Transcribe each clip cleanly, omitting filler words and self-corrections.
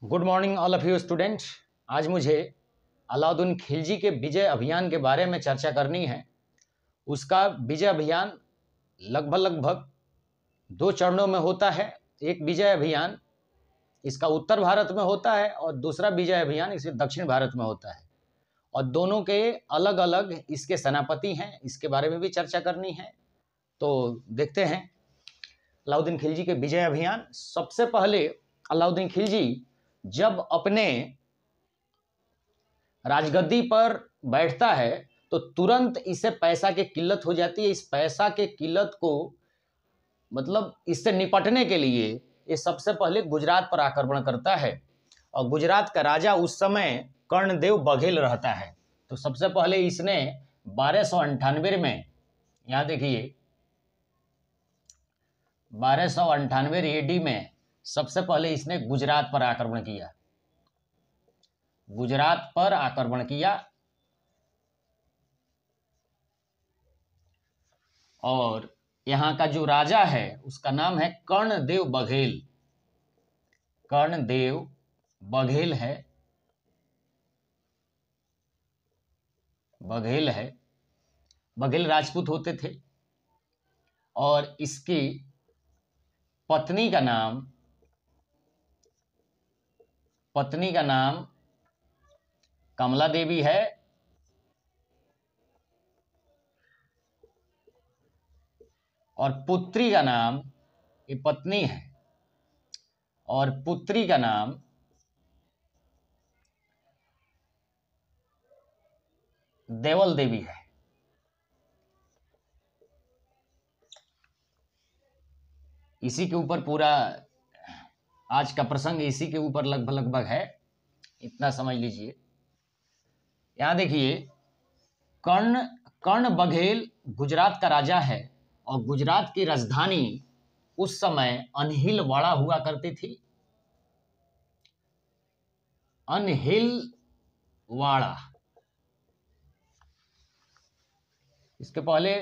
Good morning all of you student. आज मुझे अलाउद्दीन खिलजी के विजय अभियान के बारे में चर्चा करनी है। उसका विजय अभियान लगभग 2 चरणों में होता है। एक विजय अभियान इसका उत्तर भारत में होता है और दूसरा विजय अभियान इसे दक्षिण भारत में होता है, और दोनों के अलग अलग इसके सेनापति हैं। इसके बारे में भी चर्चा करनी है। तो देखते हैं अलाउद्दीन खिलजी के विजय अभियान। सबसे पहले अलाउद्दीन खिलजी जब अपने राजगद्दी पर बैठता है तो तुरंत इसे पैसा की किल्लत हो जाती है। इस पैसा के किल्लत को इससे निपटने के लिए ये सबसे पहले गुजरात पर आक्रमण करता है, और गुजरात का राजा उस समय कर्णदेव बघेल रहता है। तो सबसे पहले इसने 1298 में, यहाँ देखिए 1298 AD में सबसे पहले इसने गुजरात पर आक्रमण किया। गुजरात पर आक्रमण किया और यहाँ का जो राजा है उसका नाम है कर्णदेव बघेल। कर्णदेव बघेल है, बघेल राजपूत होते थे, और इसकी पत्नी का नाम कमला देवी है, और पुत्री का नाम, ये पत्नी है, और पुत्री का नाम देवल देवी है। इसी के ऊपर पूरा आज का प्रसंग इसी के ऊपर लगभग है, इतना समझ लीजिए। यहाँ देखिए कर्ण बघेल गुजरात का राजा है, और गुजरात की राजधानी उस समय अनहिलवाड़ा हुआ करती थी। अनहिलवाड़ा, इसके पहले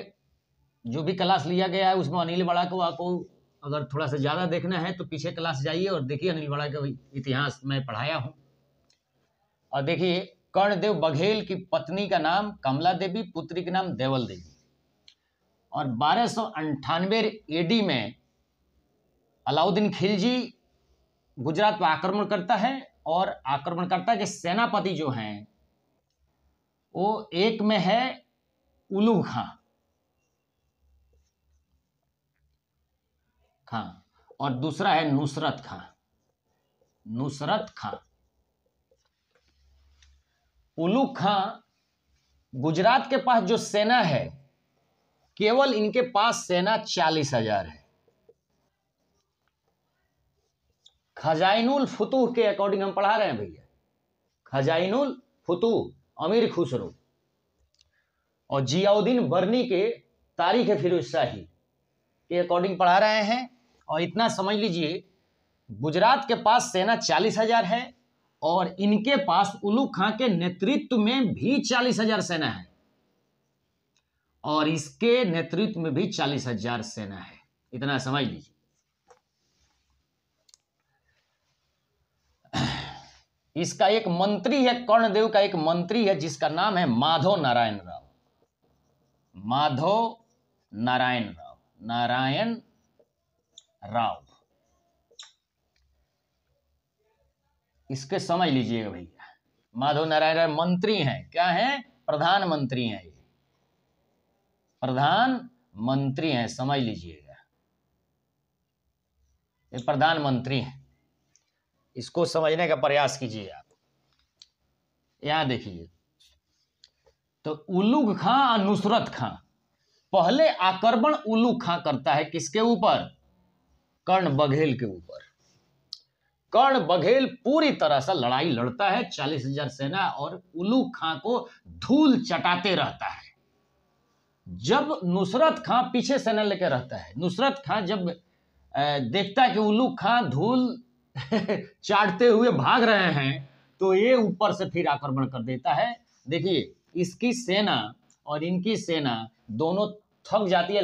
जो भी क्लास लिया गया है उसमें अनिलवाड़ा को आपको अगर थोड़ा सा ज़्यादा देखना है तो पीछे क्लास जाइए और देखिए, अनिलवाड़ा का इतिहास मैं पढ़ाया हूँ। और देखिए कर्णदेव बघेल की पत्नी का नाम कमला देवी, पुत्री का नाम देवल देवी। और 1298 AD में अलाउद्दीन खिलजी गुजरात पर आक्रमण करता है, और आक्रमणकर्ता के सेनापति जो हैं वो एक में है उलू खां और दूसरा है नुसरत खां। उलू खां गुजरात के पास जो सेना है, केवल इनके पास सेना 40,000 है। खजाइनुल फुतूह के अकॉर्डिंग हम पढ़ा रहे हैं भैया, खजाइनुल फुतूह अमीर खुसरो और जियाउद्दीन बर्नी के तारीख फिरोज शाही के अकॉर्डिंग पढ़ा रहे हैं। और इतना समझ लीजिए, गुजरात के पास सेना 40,000 है, और इनके पास उलू खां के नेतृत्व में भी 40,000 सेना है, और इसके नेतृत्व में भी 40,000 सेना है। इतना समझ लीजिए। इसका एक मंत्री है, कर्णदेव का एक मंत्री है जिसका नाम है माधव नारायण राव। इसके समझ लीजिएगा भैया, माधव नारायण राव मंत्री हैं। क्या हैं? प्रधानमंत्री हैं। ये प्रधानमंत्री हैं, समझ लीजिएगा, ये प्रधानमंत्री हैं। इसको समझने का प्रयास कीजिए आप। यहां देखिए, तो उलू खां और नुसरत खां, पहले आक्रमण उलू खां करता है किसके ऊपर? कर्ण बघेल के ऊपर। कर्ण बघेल पूरी तरह से लड़ाई लड़ता है, 40,000 सेना, और उलू खां को धूल चटाते रहता है। जब नुसरत खां पीछे सेना लेकर रहता है, नुसरत खां जब देखता है कि उलू खां धूल चाटते हुए भाग रहे हैं, तो ये ऊपर से फिर आक्रमण कर देता है। देखिए, इसकी सेना और इनकी सेना दोनों थक जाती है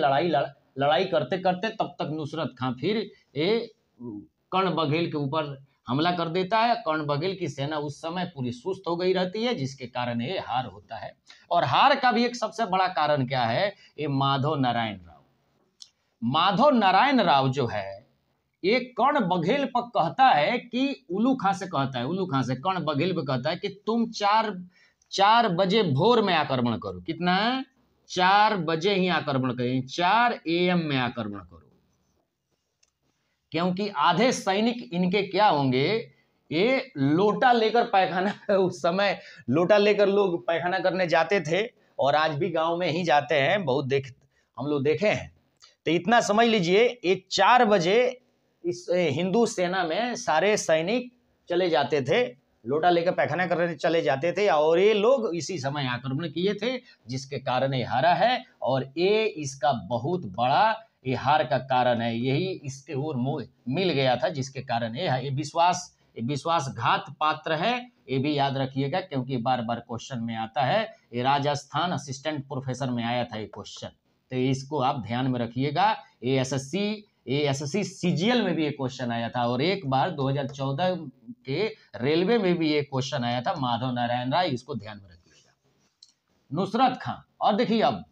लड़ाई करते करते। तब तक नुसरत खां फिर ये कर्ण बघेल के ऊपर हमला कर देता है। कर्ण बघेल की सेना उस समय पूरी सुस्त हो गई रहती है, जिसके कारण ये हार होता है। और हार का भी एक सबसे बड़ा कारण क्या है, ये माधव नारायण राव। माधव नारायण राव जो है ये कर्ण बघेल पर कहता है कि उल्लू खां से कहता है, उल्लू खां से कर्ण बघेल पर कहता है कि तुम 4 बजे भोर में आक्रमण करो। कितना, 4 बजे ही आक्रमण करें, 4 AM में आक्रमण करो, क्योंकि आधे सैनिक इनके क्या होंगे, ये लोटा लेकर पैखाना, उस समय लोटा लेकर लोग पैखाना करने जाते थे, और आज भी गांव में ही जाते हैं, बहुत हम लोग देखे हैं। तो इतना समझ लीजिए, ये 4 बजे इस हिंदू सेना में सारे सैनिक चले जाते थे, लोटा लेकर पैखाना करने चले जाते थे, और ये लोग इसी समय आक्रमण किए थे, जिसके कारण ये हारा है। और ये इसका बहुत बड़ा ये हार का कारण है, यही इसके ओर मोह मिल गया था, जिसके कारण ये विश्वासघात पात्र है। ये भी याद रखिएगा, क्योंकि बार बार क्वेश्चन में आता है। ये राजस्थान असिस्टेंट प्रोफेसर में आया था ये क्वेश्चन, तो इसको आप ध्यान में रखिएगा। ये एसएससी सीजीएल में भी ये क्वेश्चन आया था, और एक बार 2014 के रेलवे में भी ये क्वेश्चन आया था। माधव नारायण राय, इसको ध्यान में रखिएगा। नुसरत खां, और देखिए अब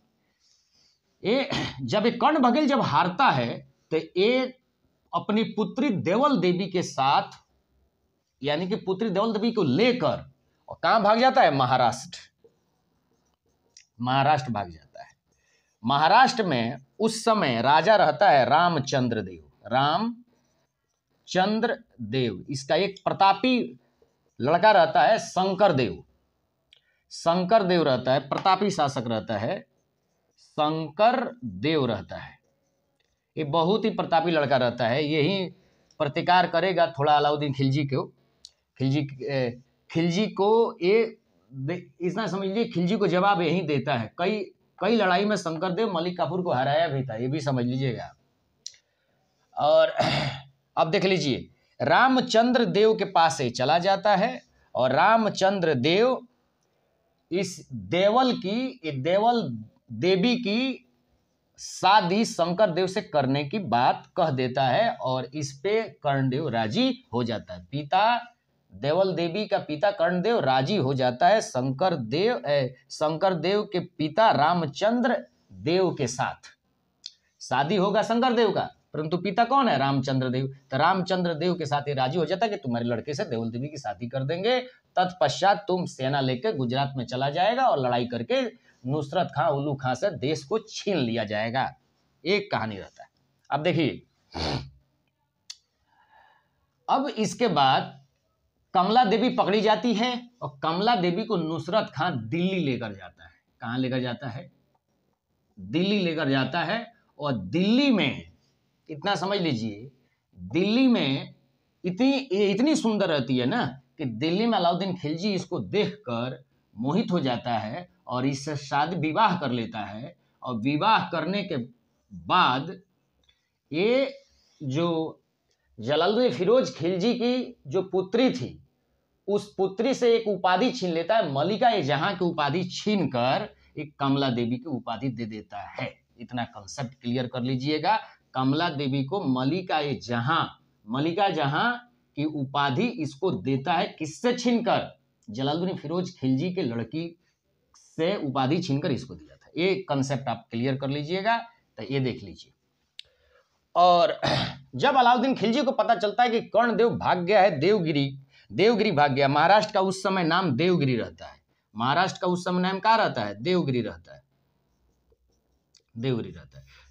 ये जब कर्ण बघेल जब हारता है, तो ये अपनी पुत्री देवल देवी के साथ, यानी कि पुत्री देवल देवी को लेकर, और कहां भाग जाता है, महाराष्ट्र भाग जाता है। महाराष्ट्र में उस समय राजा रहता है रामचंद्र देव। इसका एक प्रतापी लड़का रहता है शंकर देव रहता है, प्रतापी शासक रहता है, शंकर देव रहता है। ये बहुत ही प्रतापी लड़का रहता है, यही प्रतिकार करेगा थोड़ा अलाउद्दीन खिलजी को ये इतना समझ लीजिए, खिलजी को जवाब यही देता है। कई लड़ाई में शंकर देव मलिक काफूर को हराया भी था, ये भी समझ लीजिएगा। और अब देख लीजिए, रामचंद्र देव के पास से चला जाता है, और रामचंद्र देव इस देवल देवी की शादी शंकर देव से करने की बात कह देता है, और इस पे कर्णदेव राजी हो जाता है। पिता देवल देवी का पिता कर्णदेव राजी हो जाता है शंकर देव के पिता रामचंद्र देव के साथ। शादी होगा शंकर देव का, परंतु पिता कौन है, रामचंद्र देव। तो रामचंद्र देव के साथ ये राजी हो जाता है कि तुम्हारे लड़के से देवल देवी की शादी कर देंगे, तत्पश्चात तुम सेना लेकर गुजरात में चला जाएगा, और लड़ाई करके नुसरत खां उल्लू खां से देश को छीन लिया जाएगा। एक कहानी रहता है। अब देखिए, अब इसके बाद कमला देवी पकड़ी जाती है, और कमला देवी को नुसरत खां दिल्ली लेकर जाता है। कहां लेकर जाता है, दिल्ली लेकर जाता है। और दिल्ली में इतना समझ लीजिए, दिल्ली में इतनी सुंदर रहती है ना, कि दिल्ली में अलाउद्दीन खिलजी इसको देखकर मोहित हो जाता है, और इससे शादी विवाह कर लेता है। और विवाह करने के बाद ये जो जलालुद्दीन फिरोज खिलजी की जो पुत्री थी, उस पुत्री से एक उपाधि छीन लेता है, मलिका-ए-जहां की उपाधि छीनकर एक कमला देवी की उपाधि दे देता है। इतना कंसेप्ट क्लियर कर लीजिएगा। कमला देवी को मलिका जहां की उपाधि इसको देता है, किससे छीनकर, जलालुद्दीन फिरोज खिलजी के लड़की से उपाधि छीनकर इसको दिया था। ये कंसेप्ट आप क्लियर कर लीजिएगा। तो ये देख लीजिए। और जब अलाउद्दीन खिलजी को पता चलता है कि कर्णदेव भाग गया है, देवगिरी भाग गया। महाराष्ट्र का उस समय नाम देवगिरी रहता है। महाराष्ट्र का उस समय नाम क्या रहता है, देवगिरी रहता है।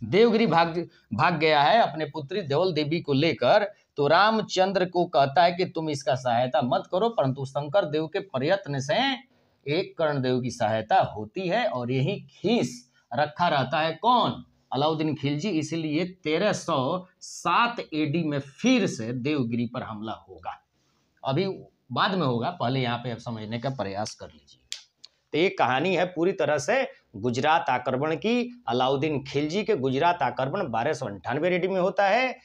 देवगिरी भाग गया है अपने पुत्री देवल देवी को लेकर। तो रामचंद्र को कहता है कि तुम इसका सहायता मत करो, परंतु शंकर देव के प्रयत्न से एक कर्णदेव की सहायता होती है, और यही खीस रखा रहता है कौन, अलाउद्दीन खिलजी। इसीलिए 1307 AD में फिर से देवगिरी पर हमला होगा। अभी बाद में होगा, पहले यहाँ पे आप समझने का प्रयास कर लीजिएगा। तो ये कहानी है पूरी तरह से गुजरात आक्रमण की। अलाउद्दीन खिलजी के गुजरात आक्रमण 1298 AD में होता है।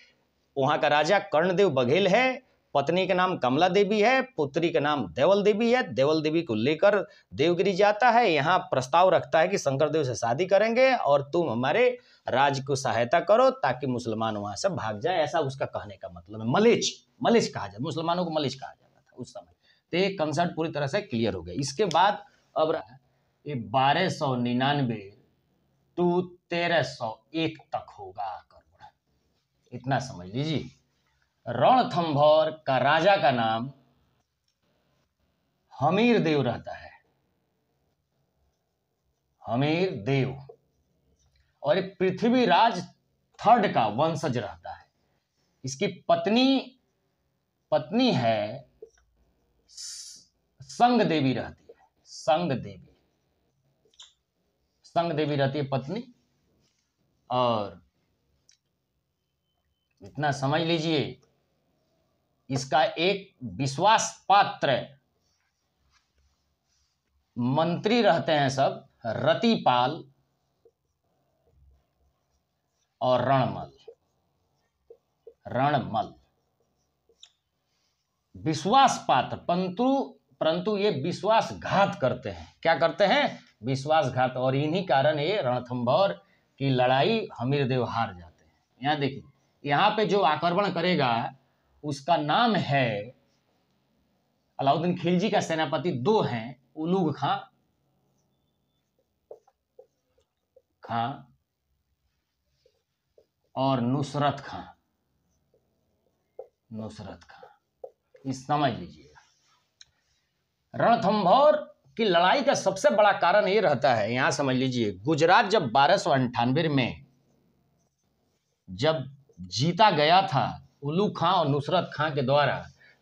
वहाँ का राजा कर्णदेव बघेल है, पत्नी का नाम कमला देवी है, पुत्री का नाम देवल देवी है। देवल देवी को लेकर देवगिरी जाता है, यहाँ प्रस्ताव रखता है कि शंकर देव से शादी करेंगे और तुम हमारे राज्य को सहायता करो ताकि मुसलमान वहां से भाग जाए, ऐसा उसका कहने का मतलब है। मलेच्छ मलिश कहा जाता, मुसलमानों को मलिश कहा जाता था उस समय। तो ये कंसेप्ट पूरी तरह से क्लियर हो गया। इसके बाद अब ये 1299 टू 1301 तक होगा आक्रमण, इतना समझ लीजिए। रणथंभौर का राजा का नाम हमीर देव रहता है, हमीर देव, और पृथ्वीराज थर्ड का वंशज रहता है। इसकी पत्नी है संग देवी रहती है, संग देवी रहती है पत्नी। और इतना समझ लीजिए, इसका एक विश्वास पात्र मंत्री रहते हैं सब, रतिपाल और रणमल। विश्वास पात्र, परंतु ये विश्वासघात करते हैं। क्या करते हैं? विश्वासघात। और इन्हीं कारण ये रणथंभौर की लड़ाई हमीरदेव हार जाते हैं। यहाँ देखिए, यहाँ पे जो आक्रमण करेगा उसका नाम है, अलाउद्दीन खिलजी का सेनापति दो हैं, उलूग खां और नुसरत खां। इस समझ लीजिएगा, रणथंभौर की लड़ाई का सबसे बड़ा कारण ये रहता है, यहां समझ लीजिए, गुजरात जब 1298 में जब जीता गया था उलूग खां और नुसरत खां के द्वारा,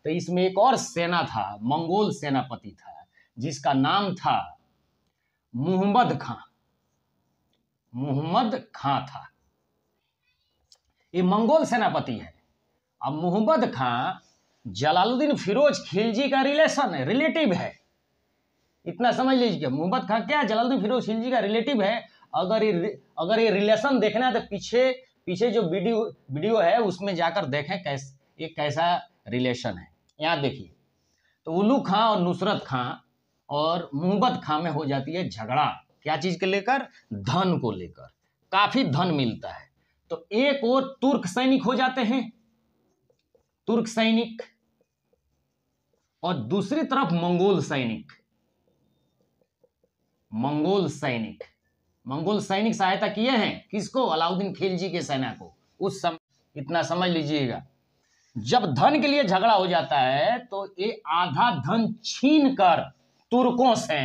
तो इसमें एक और सेना था, मंगोल सेनापति था, जिसका नाम था मुहम्मद खां था। ये मंगोल सेनापति है। अब मुहम्मद खां जलालुद्दीन फिरोज खिलजी का रिलेटिव है, इतना समझ लीजिए। मुहम्मद खां क्या, जलालुद्दीन फिरोज खिलजी का रिलेटिव है। अगर ये रिलेशन देखना है तो पीछे जो वीडियो है उसमें जाकर देखें ये कैसा रिलेशन है। यहाँ देखिए, तो उलूग खां और नुसरत खां और मुहम्मद खां में हो जाती है झगड़ा। क्या चीज के लेकर? धन को लेकर। काफी धन मिलता है। तो एक और तुर्क सैनिक हो जाते हैं, तुर्क सैनिक, और दूसरी तरफ मंगोल सैनिक सहायता किए हैं किसको? अलाउद्दीन खिलजी के सेना को उस समय। इतना समझ लीजिएगा, जब धन के लिए झगड़ा हो जाता है तो ये आधा धन छीन कर तुर्कों से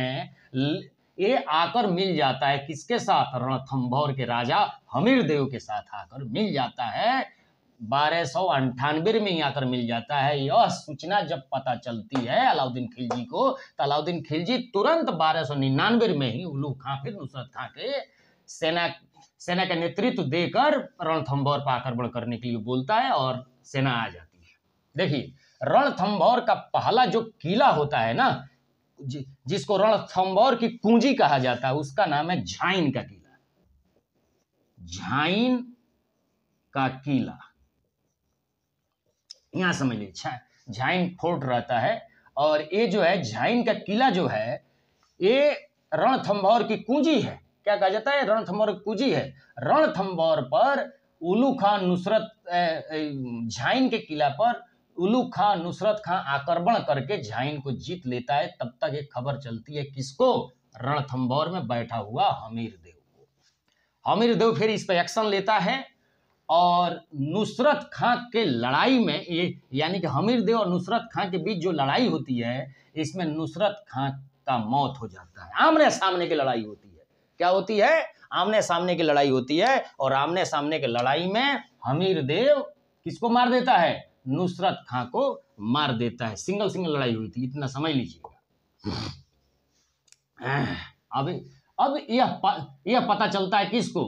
ये आकर मिल जाता है किसके साथ? रणथंभौर के राजा हमीरदेव के साथ आकर मिल जाता है। 1298 में ही आकर मिल जाता है। यह सूचना जब पता चलती है अलाउद्दीन खिलजी को, तो अलाउद्दीन खिलजी तुरंत 1299 में ही उलूग खां फिर नुसरत खां के सेना का नेतृत्व देकर रणथंभौर पर आक्रमण करने के लिए बोलता है और सेना आ जाती है। देखिए, रणथंभौर का पहला जो किला होता है ना, जिसको रणथंभौर की कुंजी कहा जाता है, उसका नाम है झाइन का किला। झाइन का किला, यहां समझ लीजिए, झाइन फोर्ट रहता है। और ये जो है झाइन का किला जो है, ये रणथंभौर की कुंजी है। क्या कहा जाता है? रणथंभौर की कुंजी है। रणथंभौर पर उलूग खां नुसरत, झाइन के किला पर उलूग खां नुसरत खां आक्रमण करके झाइन को जीत लेता है। तब तक एक खबर चलती है किसको? रणथंभौर में बैठा हुआ हमीरदेव को। हमीरदेव फिर इस पर एक्शन लेता है और नुसरत खां के लड़ाई में, ये यानी कि हमीरदेव और नुसरत खां के बीच जो लड़ाई होती है, इसमें नुसरत खां का मौत हो जाता है। आमने सामने की लड़ाई होती है। क्या होती है? आमने सामने की लड़ाई होती है। और आमने सामने की लड़ाई में हमीरदेव किसको मार देता है? नुसरत खां को मार देता है। सिंगल लड़ाई हुई थी, इतना समझ लीजिएगा। अब यह पता चलता है किसको?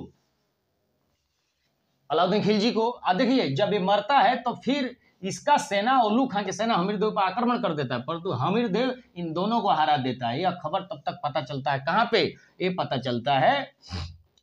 अलाउद्दीन खिलजी को। अब देखिए, जब ये मरता है तो फिर इसका सेना, उलूग खां की सेना हमीरदेव पर आक्रमण कर देता है, परंतु हमीरदेव इन दोनों को हरा देता है। यह खबर तब तक पता चलता है कहां पे? ये पता चलता है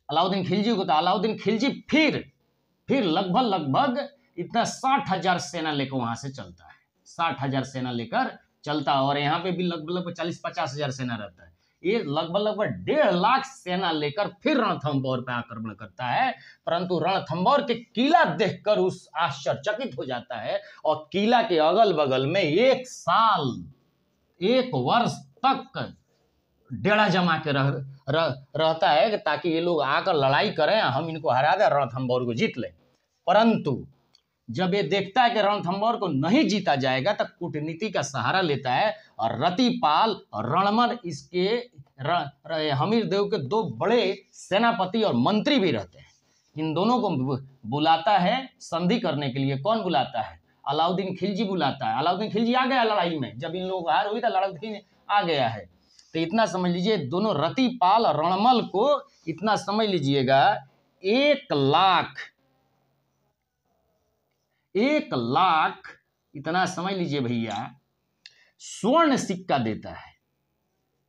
अलाउद्दीन खिलजी को। तो अलाउद्दीन खिलजी फिर लगभग इतना 60,000 सेना लेकर वहां से चलता है। 60,000 सेना लेकर चलता है। और यहाँ पे भी लगभग 40-50 हजार सेना रहता है। ये लगभग 1.5 लाख सेना लेकर फिर रणथंभौर पर आक्रमण करता है, परंतु रणथंभौर के किला देखकर उस आश्चर्यचकित हो जाता है और किला के अगल बगल में 1 साल 1 वर्ष तक डेरा जमा के रहता है ताकि ये लोग आकर लड़ाई करें, हम इनको हरा दें, रणथंभौर को जीत लें। परंतु जब ये देखता है कि रणथंभौर को नहीं जीता जाएगा तब कूटनीति का सहारा लेता है और रतिपाल और रणमल इसके हमीरदेव के 2 बड़े सेनापति और मंत्री भी रहते हैं। इन दोनों को बुलाता है संधि करने के लिए। कौन बुलाता है? अलाउद्दीन खिलजी बुलाता है। अलाउद्दीन खिलजी आ गया लड़ाई में, जब इन लोगों को हार हुई तो अलाउद्दीन आ गया है। तो इतना समझ लीजिए, दोनों रतिपाल और रणमल को इतना समझ लीजिएगा 1 लाख इतना समझ लीजिए भैया स्वर्ण सिक्का देता है,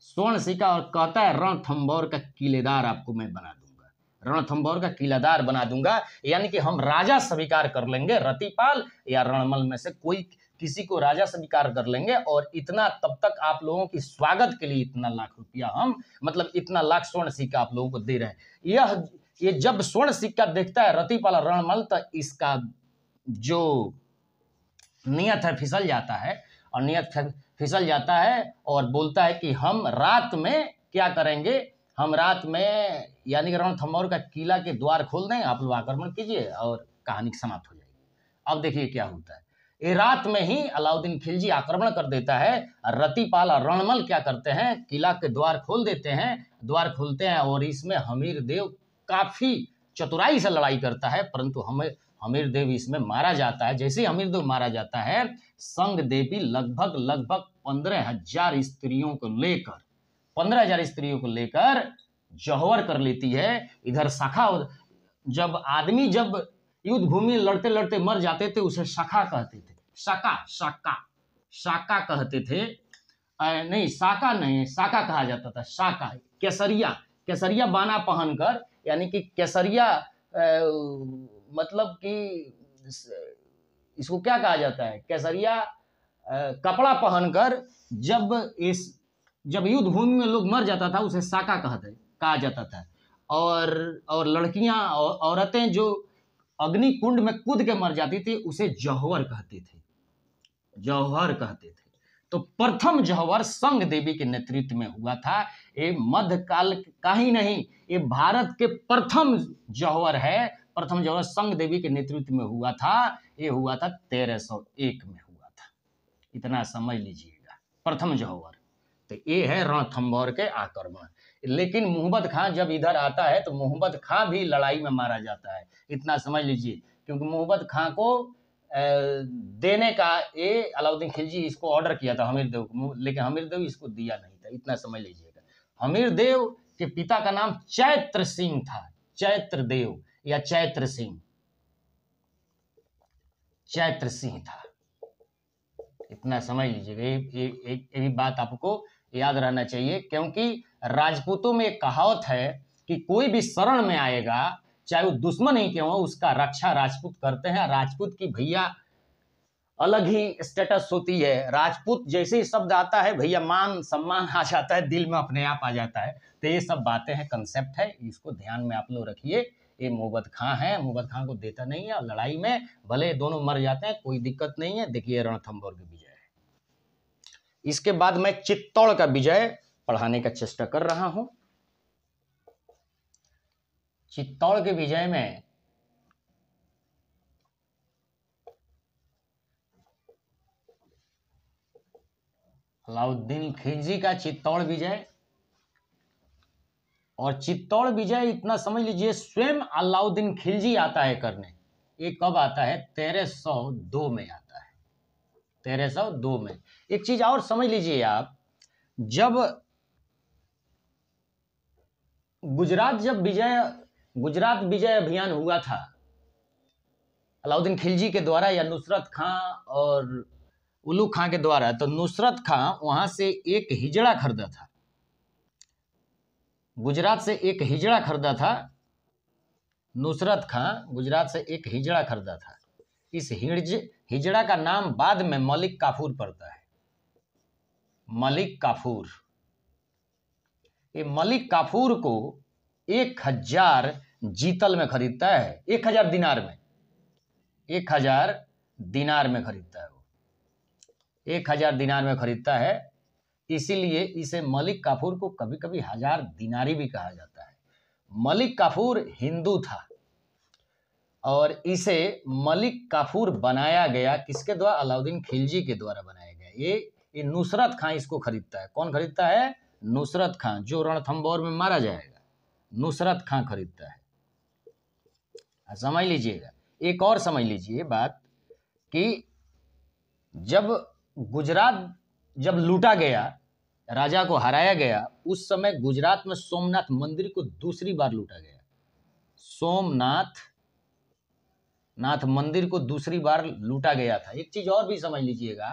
स्वर्ण सिक्का, और कहता है रणथंभौर का किलेदार आपको मैं बना दूंगा, रणथंभौर का किलेदार बना दूंगा, यानी कि हम राजा स्वीकार कर लेंगे, रतिपाल या रणमल में से कोई किसी को राजा स्वीकार कर लेंगे, और इतना तब तक आप लोगों की स्वागत के लिए इतना लाख रुपया हम, मतलब इतना लाख स्वर्ण सिक्का आप लोगों को दे रहे हैं। ये जब स्वर्ण सिक्का देखता है रतिपाल और रणमल तो इसका जो नियत है फिसल जाता है, और नियत फिसल जाता है और बोलता है कि हम रात में क्या करेंगे, हम रात में यानी कि रणथंभौर का किला के द्वार खोल दें, आप लोग आक्रमण कीजिए और कहानी समाप्त हो जाएगी। अब देखिए क्या होता है, ये रात में ही अलाउद्दीन खिलजी आक्रमण कर देता है। रतिपाल और रणमल क्या करते हैं, किला के द्वार खोल देते हैं, द्वार खोलते हैं, और इसमें हमीरदेव काफी चतुराई से लड़ाई करता है, परंतु हमीरदेव इसमें मारा जाता है। जैसे ही हमीरदेव मारा जाता है, संग देवी लगभग 15,000 स्त्रियों को लेकर 15,000 स्त्रियों को लेकर जौहर कर लेती है। इधर शाखा, जब आदमी जब युद्ध भूमि लड़ते लड़ते मर जाते थे उसे शाखा कहते थे, शाका कहते थे, नहीं शाका नहीं, शाका कहा जाता था, शाका। केसरिया बाना पहनकर, यानी कि केसरिया मतलब कि इसको क्या कहा जाता है, केसरिया कपड़ा पहनकर जब युद्ध भूमि में लोग मर जाता था उसे शाका कहा जाता था। और लड़कियां औरतें जो अग्नि कुंड में कूद के मर जाती थी उसे जौहर कहते थे। तो प्रथम जौहर संग देवी के नेतृत्व में हुआ था। ये मध्यकाल का ही नहीं, ये भारत के प्रथम जौहर है। प्रथम जौहर संग देवी के नेतृत्व में हुआ था। ये हुआ था 1301 में हुआ था, इतना समझ लीजिएगा, प्रथम जौहर। तो ये है रणथंभौर के आक्रमण। लेकिन मोहम्मद खां जब इधर आता है तो मोहम्मद खां भी लड़ाई में मारा जाता है, इतना समझ लीजिए, क्योंकि मोहम्मद खां को देने का ये अलाउद्दीन खिलजी इसको ऑर्डर किया था हमीरदेव को, लेकिन हमीरदेव इसको दिया नहीं था, इतना समझ लीजिएगा। हमीरदेव के पिता का नाम चैत्र सिंह था, चैत्रदेव या चैत्र सिंह था, इतना समझ लीजिएगा। ये भी बात आपको याद रहना चाहिए, क्योंकि राजपूतों में एक कहावत है कि कोई भी शरण में आएगा चाहे वो दुश्मन ही क्यों हो, उसका रक्षा राजपूत करते हैं। राजपूत की भैया अलग ही स्टेटस होती है, राजपूत जैसे ही शब्द आता है भैया मान सम्मान आ जाता है, दिल में अपने आप आ जाता है। तो ये सब बातें हैं, कंसेप्ट है, इसको ध्यान में आप लोग रखिए। ये मोहम्मद खां है, मोहम्मद खां को देता नहीं है, और लड़ाई में भले दोनों मर जाते हैं कोई दिक्कत नहीं है। देखिए रणथंभौर की विजय है। इसके बाद मैं चित्तौड़ का विजय पढ़ाने का चेष्टा कर रहा हूं। चित्तौड़ के विजय में अलाउद्दीन खिलजी का चित्तौड़ विजय, और चित्तौड़ विजय इतना समझ लीजिए स्वयं अलाउद्दीन खिलजी आता है करने। ये कब आता है? 1302 में आता है, 1302 में। एक चीज और समझ लीजिए आप, जब गुजरात विजय अभियान हुआ था अलाउद्दीन खिलजी के द्वारा या नुसरत खां और उल्लू खां के द्वारा, तो नुसरत खां वहां से एक हिजड़ा खरीदा था, गुजरात से एक हिजड़ा खरीदा था। नुसरत खां गुजरात से एक हिजड़ा खरीदा था। इस हिजड़ा का नाम बाद में मलिक काफूर पड़ता है, मलिक काफूर। ये मलिक काफूर को 1000 जीतल में खरीदता है, 1000 दिनार में, 1000 दिनार में खरीदता है वो, 1000 दिनार में खरीदता है। इसीलिए इसे मलिक काफूर को कभी कभी 1000 दिनारी भी कहा जाता है। मलिक काफूर हिंदू था और इसे मलिक काफूर बनाया गया किसके द्वारा? अलाउद्दीन खिलजी के द्वारा बनाया गया। ये नुसरत खां इसको खरीदता है। कौन खरीदता है? नुसरत खां, जो रणथंभौर में मारा जाएगा, नुसरत खां खरीदता है। समझ लीजिएगा। एक और समझ लीजिए बात कि जब गुजरात जब लूटा गया, राजा को हराया गया, उस समय गुजरात में सोमनाथ मंदिर को दूसरी बार लूटा गया। सोमनाथ मंदिर को दूसरी बार लूटा गया था। एक चीज और भी समझ लीजिएगा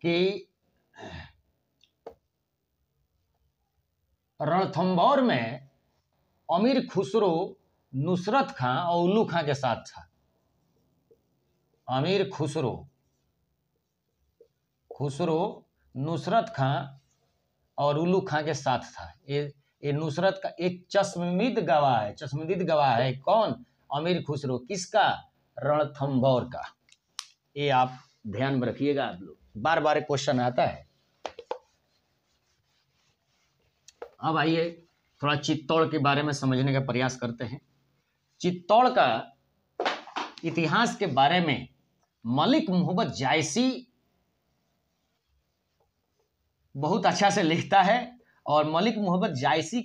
कि रणथंभौर में अमीर खुसरो नुसरत खां और उल्लू खां के साथ था। अमीर खुसरो नुसरत खां और उल्लू खां के साथ था। ये नुसरत का एक चश्मदीद गवाह है। कौन? अमीर खुसरो। किसका? रणथंभौर का। ये आप ध्यान में रखिएगा। आप लोग बार बार क्वेश्चन आता है। अब आइए थोड़ा चित्तौड़ के बारे में समझने का प्रयास करते हैं। चित्तौड़ का इतिहास के बारे में मलिक मोहम्मद जायसी बहुत अच्छा से लिखता है और मलिक मोहम्मद जायसी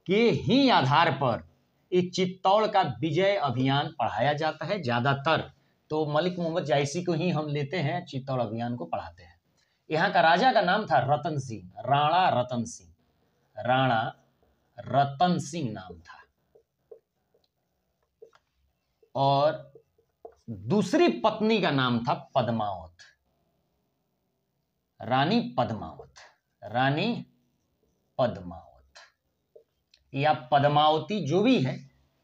के ही आधार पर इस चित्तौड़ का विजय अभियान पढ़ाया जाता है ज़्यादातर। तो मलिक मोहम्मद जायसी को ही हम लेते हैं, चित्तौड़ अभियान को पढ़ाते हैं। यहाँ का राजा का नाम था रतन सिंह, राणा रतन सिंह नाम था। और दूसरी पत्नी का नाम था पद्मावत, रानी पद्मावत या पद्मावती, जो भी है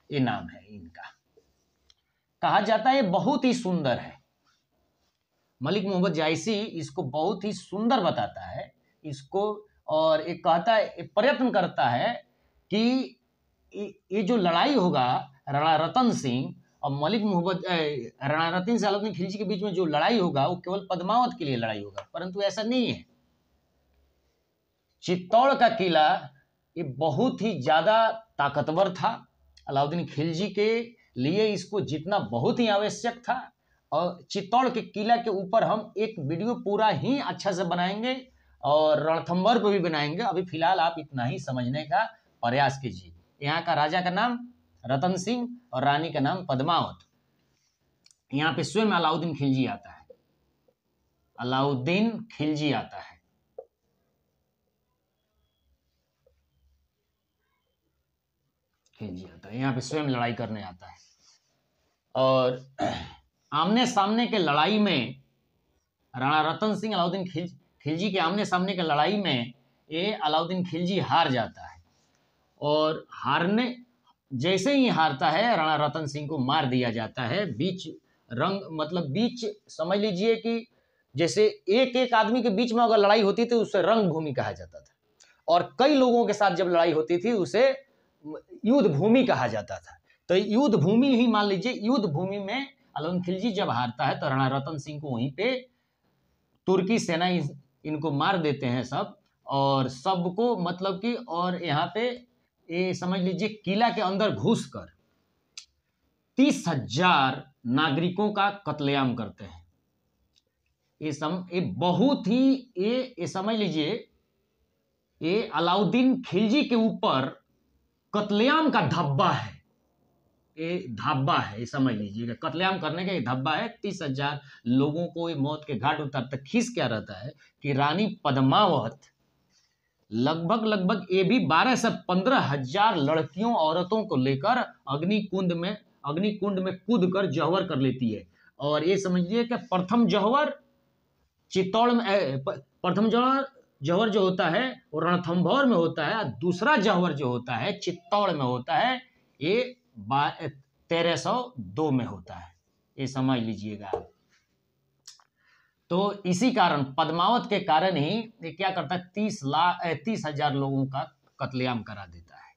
ये नाम है इनका। कहा जाता है बहुत ही सुंदर है। मलिक मोहम्मद जायसी इसको बहुत ही सुंदर बताता है इसको, और एक कहता है, एक प्रयत्न करता है कि ये जो लड़ाई होगा राणा रतन सिंह और मलिक मोहम्मद राणा रतन सिंह अलाउद्दीन खिलजी के बीच में जो लड़ाई होगा वो केवल पद्मावत के लिए लड़ाई होगा, परंतु ऐसा नहीं है। चित्तौड़ का किला ये बहुत ही ज्यादा ताकतवर था। अलाउद्दीन खिलजी के लिए इसको जीतना बहुत ही आवश्यक था। और चित्तौड़ के किला के ऊपर हम एक वीडियो पूरा ही अच्छा से बनाएंगे और रणथंभौर पर भी बनाएंगे। अभी फिलहाल आप इतना ही समझने का प्रयास कीजिए। यहाँ का राजा का नाम रतन सिंह और रानी का नाम पद्मावत। यहाँ पे स्वयं अलाउद्दीन खिलजी आता है, यहाँ पे स्वयं लड़ाई करने आता है। और आमने सामने के लड़ाई में राणा रतन सिंह अलाउद्दीन खिलजी के आमने सामने के लड़ाई में ये अलाउद्दीन खिलजी हार जाता है। और जैसे ही हारता है राणा रतन सिंह को मार दिया जाता है। बीच समझ लीजिए कि जैसे एक एक आदमी के बीच में अगर लड़ाई होती थी उसे रंग भूमि कहा जाता था, और कई लोगों के साथ जब लड़ाई होती थी उसे युद्ध भूमि कहा जाता था। तो युद्ध भूमि ही मान लीजिए, युद्ध भूमि में अलाउद्दीन खिलजी जब हारता है तो राणा रतन सिंह को वहीं पे तुर्की सेना इनको मार देते हैं सब, और सबको मतलब कि, और यहाँ पे ये समझ लीजिए किला के अंदर घुसकर 30,000 नागरिकों का कत्लेआम करते हैं। ये बहुत ही ये समझ लीजिए ये अलाउद्दीन खिलजी के ऊपर कत्लेआम का धब्बा है। ये समझ लीजिएगा, कत्लेआम करने का ये धब्बा है। 30,000 लोगों को ये मौत के घाट उतारता। खींच क्या रहता है कि रानी पद्मावत लगभग ये भी 12 से 15,000 लड़कियों औरतों को लेकर अग्निकुंड में कूदकर जौहर कर लेती है। और ये समझिए कि प्रथम जौहर चित्तौड़ में, प्रथम जौहर जो होता है वो रणथंभौर में होता है, दूसरा जौहर जो होता है चित्तौड़ में होता है, ये 1302 में होता है। ये समझ लीजिएगा। तो इसी कारण पद्मावत के कारण ही ये क्या करता है, 30,000 लोगों का कत्लेआम करा देता है।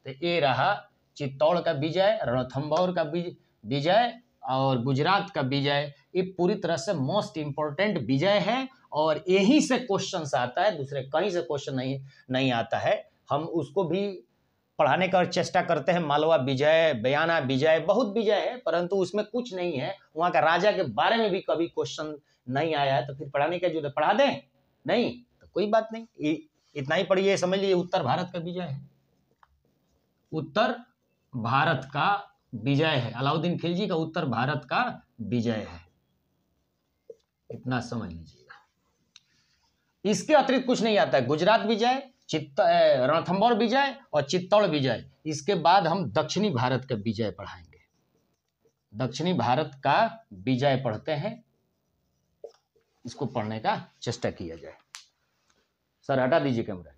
तो ये रहा चित्तौड़ का विजय, रणथंभौर का विजय और गुजरात का विजय। ये पूरी तरह से मोस्ट इम्पोर्टेंट विजय है और यहीं से क्वेश्चन आता है, दूसरे कहीं से क्वेश्चन नहीं आता है। हम उसको भी पढ़ाने का चेष्टा करते हैं, मालवा विजय, बयाना विजय, बहुत विजय है, परंतु उसमें कुछ नहीं है, वहाँ का राजा के बारे में भी कभी क्वेश्चन नहीं आया है। तो फिर पढ़ाने का जो पढ़ा दें, नहीं तो कोई बात नहीं, इतना ही पढ़िए, समझ लीजिए उत्तर भारत का विजय है, उत्तर भारत का विजय है, अलाउद्दीन खिलजी का उत्तर भारत का विजय है, इतना समझ लीजिएगा। इसके अतिरिक्त कुछ नहीं आता है। गुजरात विजय, रणथंभौर विजय और चित्तौड़ विजय, इसके बाद हम दक्षिणी भारत का विजय पढ़ाएंगे। दक्षिणी भारत का विजय पढ़ते हैं, इसको पढ़ने का चेष्टा किया जाए। सर हटा दीजिए कैमरा।